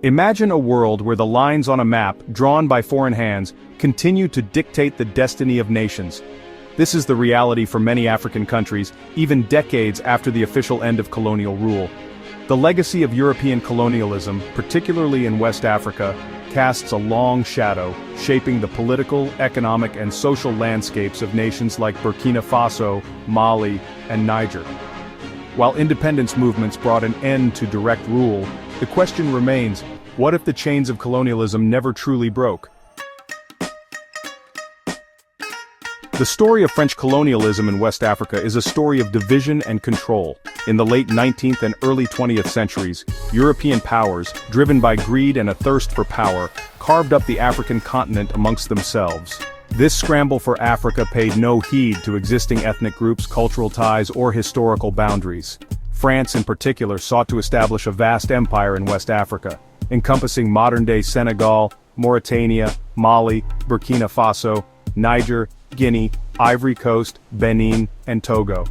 Imagine a world where the lines on a map, drawn by foreign hands, continue to dictate the destiny of nations. This is the reality for many African countries, even decades after the official end of colonial rule. The legacy of European colonialism, particularly in West Africa, casts a long shadow, shaping the political, economic, and social landscapes of nations like Burkina Faso, Mali, and Niger. While independence movements brought an end to direct rule, the question remains, what if the chains of colonialism never truly broke? The story of French colonialism in West Africa is a story of division and control. In the late 19th and early 20th centuries, European powers, driven by greed and a thirst for power, carved up the African continent amongst themselves. This scramble for Africa paid no heed to existing ethnic groups, cultural ties, or historical boundaries. France in particular sought to establish a vast empire in West Africa, encompassing modern-day Senegal, Mauritania, Mali, Burkina Faso, Niger, Guinea, Ivory Coast, Benin, and Togo.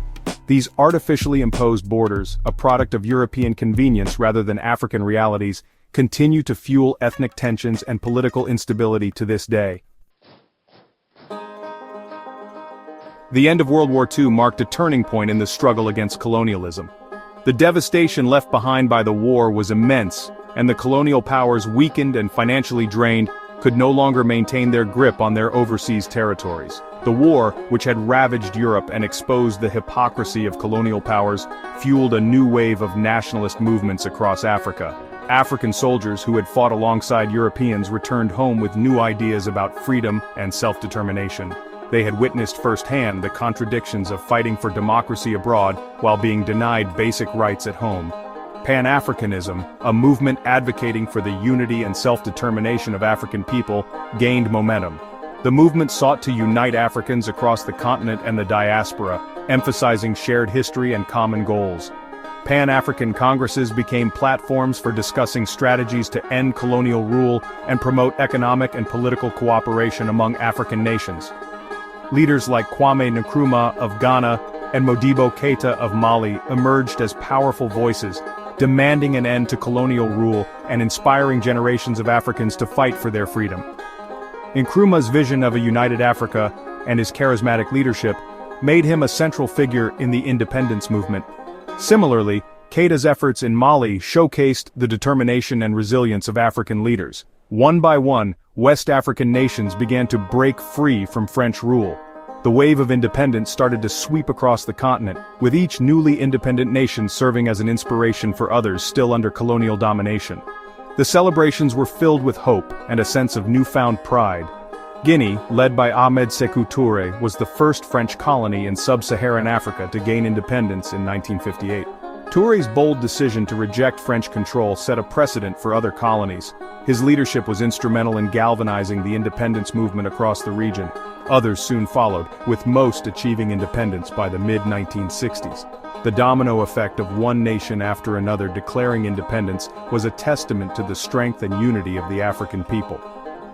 These artificially imposed borders, a product of European convenience rather than African realities, continue to fuel ethnic tensions and political instability to this day. The end of World War II marked a turning point in the struggle against colonialism. The devastation left behind by the war was immense, and the colonial powers, weakened and financially drained, could no longer maintain their grip on their overseas territories. The war, which had ravaged Europe and exposed the hypocrisy of colonial powers, fueled a new wave of nationalist movements across Africa. African soldiers who had fought alongside Europeans returned home with new ideas about freedom and self-determination. They had witnessed firsthand the contradictions of fighting for democracy abroad while being denied basic rights at home. Pan-Africanism, a movement advocating for the unity and self-determination of African people, gained momentum. The movement sought to unite Africans across the continent and the diaspora, emphasizing shared history and common goals. Pan-African congresses became platforms for discussing strategies to end colonial rule and promote economic and political cooperation among African nations. Leaders like Kwame Nkrumah of Ghana and Modibo Keïta of Mali emerged as powerful voices, demanding an end to colonial rule and inspiring generations of Africans to fight for their freedom. Nkrumah's vision of a united Africa and his charismatic leadership made him a central figure in the independence movement. Similarly, Keïta's efforts in Mali showcased the determination and resilience of African leaders. One by one, West African nations began to break free from French rule. The wave of independence started to sweep across the continent, with each newly independent nation serving as an inspiration for others still under colonial domination. The celebrations were filled with hope and a sense of newfound pride. Guinea, led by Ahmed Sékou Touré, was the first French colony in sub-Saharan Africa to gain independence in 1958. Touré's bold decision to reject French control set a precedent for other colonies. His leadership was instrumental in galvanizing the independence movement across the region. Others soon followed, with most achieving independence by the mid-1960s. The domino effect of one nation after another declaring independence was a testament to the strength and unity of the African people.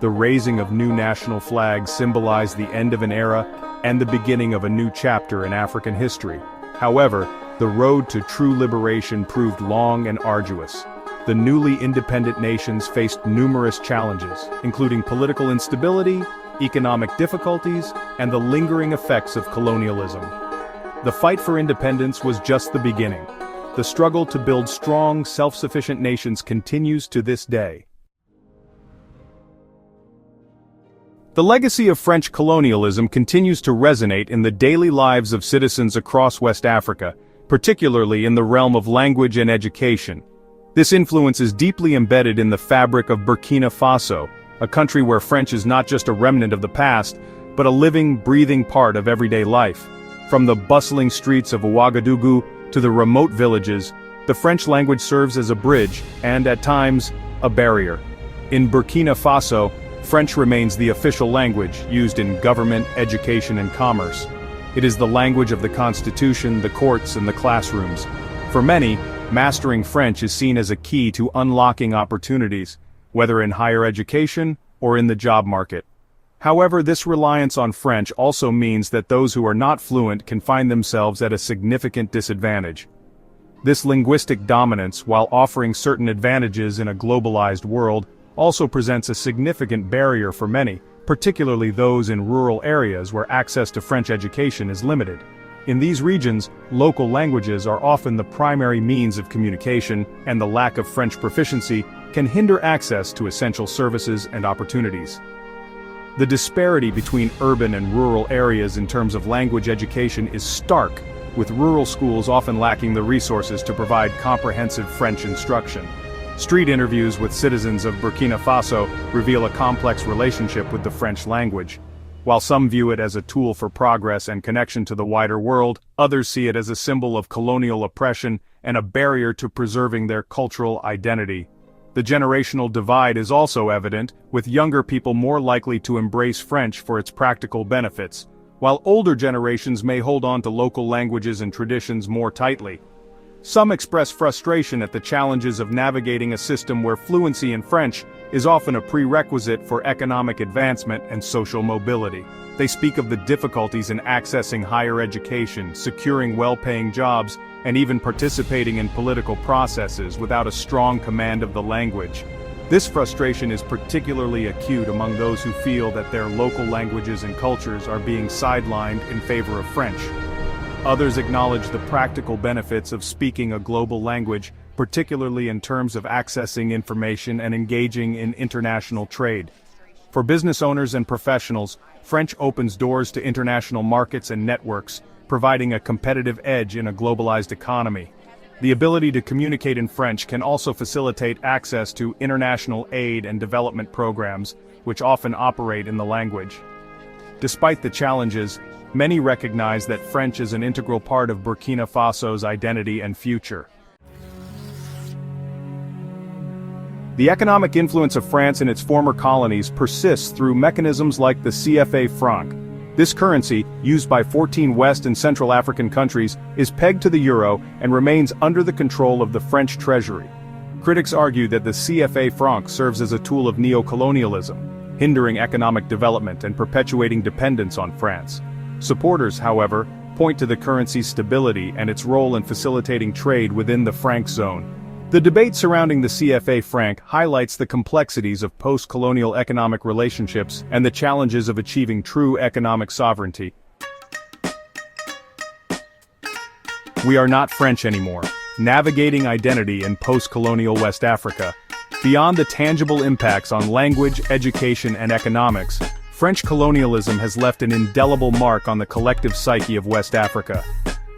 The raising of new national flags symbolized the end of an era and the beginning of a new chapter in African history. However, the road to true liberation proved long and arduous. The newly independent nations faced numerous challenges, including political instability, economic difficulties, and the lingering effects of colonialism. The fight for independence was just the beginning. The struggle to build strong, self-sufficient nations continues to this day. The legacy of French colonialism continues to resonate in the daily lives of citizens across West Africa, particularly in the realm of language and education. This influence is deeply embedded in the fabric of Burkina Faso, a country where French is not just a remnant of the past, but a living, breathing part of everyday life. From the bustling streets of Ouagadougou to the remote villages, the French language serves as a bridge and, at times, a barrier. In Burkina Faso, French remains the official language used in government, education, and commerce. It is the language of the constitution, the courts, and the classrooms. For many, mastering French is seen as a key to unlocking opportunities, whether in higher education or in the job market. However, this reliance on French also means that those who are not fluent can find themselves at a significant disadvantage. This linguistic dominance, while offering certain advantages in a globalized world, also presents a significant barrier for many, particularly those in rural areas where access to French education is limited. In these regions, local languages are often the primary means of communication, and the lack of French proficiency can hinder access to essential services and opportunities. The disparity between urban and rural areas in terms of language education is stark, with rural schools often lacking the resources to provide comprehensive French instruction. Street interviews with citizens of Burkina Faso reveal a complex relationship with the French language. While some view it as a tool for progress and connection to the wider world, others see it as a symbol of colonial oppression and a barrier to preserving their cultural identity. The generational divide is also evident, with younger people more likely to embrace French for its practical benefits, while older generations may hold on to local languages and traditions more tightly. Some express frustration at the challenges of navigating a system where fluency in French is often a prerequisite for economic advancement and social mobility. They speak of the difficulties in accessing higher education, securing well-paying jobs, and even participating in political processes without a strong command of the language. This frustration is particularly acute among those who feel that their local languages and cultures are being sidelined in favor of French. Others acknowledge the practical benefits of speaking a global language, particularly in terms of accessing information and engaging in international trade. For business owners and professionals, French opens doors to international markets and networks, providing a competitive edge in a globalized economy. The ability to communicate in French can also facilitate access to international aid and development programs, which often operate in the language. Despite the challenges, many recognize that French is an integral part of Burkina Faso's identity and future. The economic influence of France in its former colonies persists through mechanisms like the CFA franc. This currency, used by 14 West and Central African countries, is pegged to the euro and remains under the control of the French treasury. Critics argue that the CFA franc serves as a tool of neo-colonialism, hindering economic development and perpetuating dependence on France. Supporters, however, point to the currency's stability and its role in facilitating trade within the franc zone. The debate surrounding the CFA franc highlights the complexities of post-colonial economic relationships and the challenges of achieving true economic sovereignty. We are not French anymore. Navigating identity in post-colonial West Africa. Beyond the tangible impacts on language, education, and economics, French colonialism has left an indelible mark on the collective psyche of West Africa.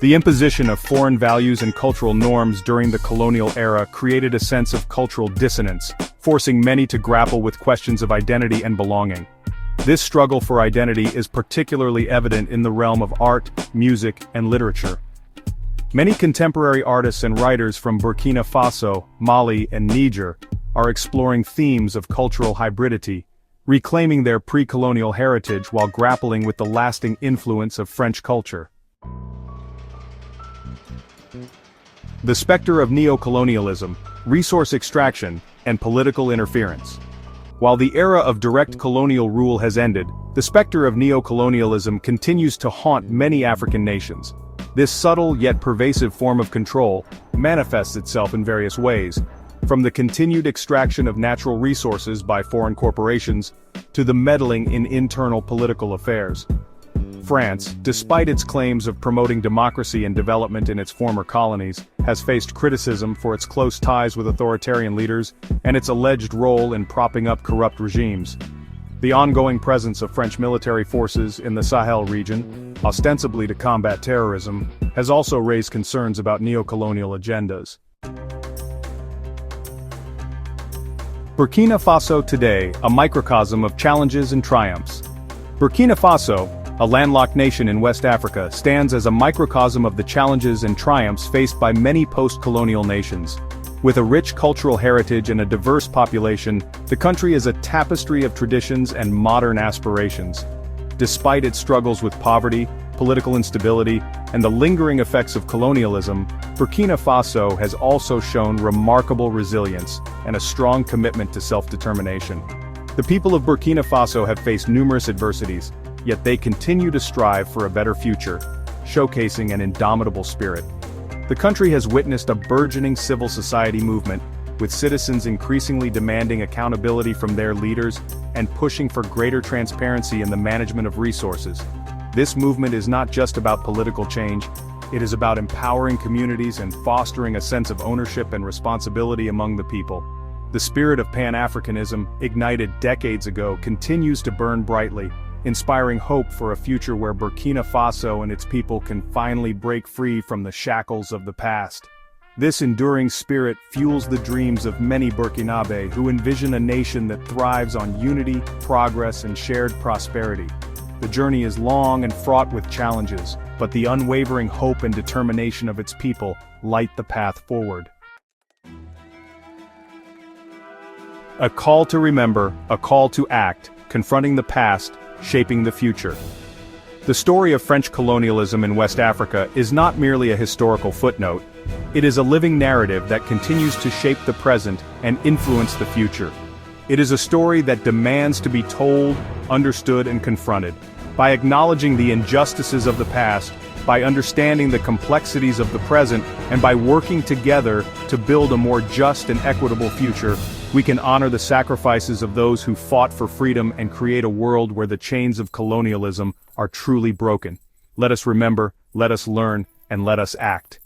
The imposition of foreign values and cultural norms during the colonial era created a sense of cultural dissonance, forcing many to grapple with questions of identity and belonging. This struggle for identity is particularly evident in the realm of art, music, and literature. Many contemporary artists and writers from Burkina Faso, Mali, and Niger are exploring themes of cultural hybridity, reclaiming their pre-colonial heritage while grappling with the lasting influence of French culture. The specter of neo-colonialism, resource extraction, and political interference. While the era of direct colonial rule has ended, the specter of neo-colonialism continues to haunt many African nations. This subtle yet pervasive form of control manifests itself in various ways, from the continued extraction of natural resources by foreign corporations to the meddling in internal political affairs. France, despite its claims of promoting democracy and development in its former colonies, has faced criticism for its close ties with authoritarian leaders and its alleged role in propping up corrupt regimes. The ongoing presence of French military forces in the Sahel region, ostensibly to combat terrorism, has also raised concerns about neo-colonial agendas. Burkina Faso today, a microcosm of challenges and triumphs. Burkina Faso, a landlocked nation in West Africa, stands as a microcosm of the challenges and triumphs faced by many post-colonial nations. With a rich cultural heritage and a diverse population, the country is a tapestry of traditions and modern aspirations. Despite its struggles with poverty, political instability, and the lingering effects of colonialism, Burkina Faso has also shown remarkable resilience and a strong commitment to self-determination. The people of Burkina Faso have faced numerous adversities, yet they continue to strive for a better future, showcasing an indomitable spirit. The country has witnessed a burgeoning civil society movement, with citizens increasingly demanding accountability from their leaders and pushing for greater transparency in the management of resources. This movement is not just about political change, it is about empowering communities and fostering a sense of ownership and responsibility among the people. The spirit of Pan-Africanism, ignited decades ago, continues to burn brightly, inspiring hope for a future where Burkina Faso and its people can finally break free from the shackles of the past. This enduring spirit fuels the dreams of many Burkinabè who envision a nation that thrives on unity, progress, and shared prosperity. The journey is long and fraught with challenges, but the unwavering hope and determination of its people light the path forward. A call to remember, a call to act, confronting the past, shaping the future. The story of French colonialism in West Africa is not merely a historical footnote. It is a living narrative that continues to shape the present and influence the future. It is a story that demands to be told, understood, and confronted. By acknowledging the injustices of the past, by understanding the complexities of the present, and by working together to build a more just and equitable future, we can honor the sacrifices of those who fought for freedom and create a world where the chains of colonialism are truly broken. Let us remember, let us learn, and let us act.